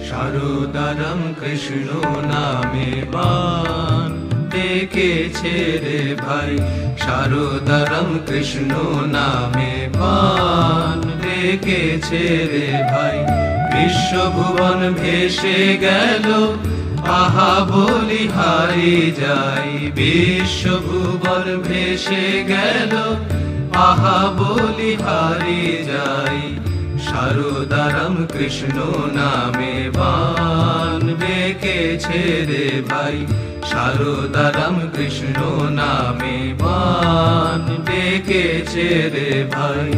সারদারাম কৃষ্ণ নামে বান ডেকেছে রে ভাই, সারদারাম কৃষ্ণ নামে বান ডেকেছে রে ভাই। বিশ্বভুবন ভেসে গেল আহা বলি হারি যাই, বিশ্বভুবন ভেসে গেল আহা বলি হারি যাই। সারদারাম কৃষ্ণ নামে বান ডেকেছে রে ভাই, সারদারাম কৃষ্ণ নামে বান ডেকেছে রে ভাই।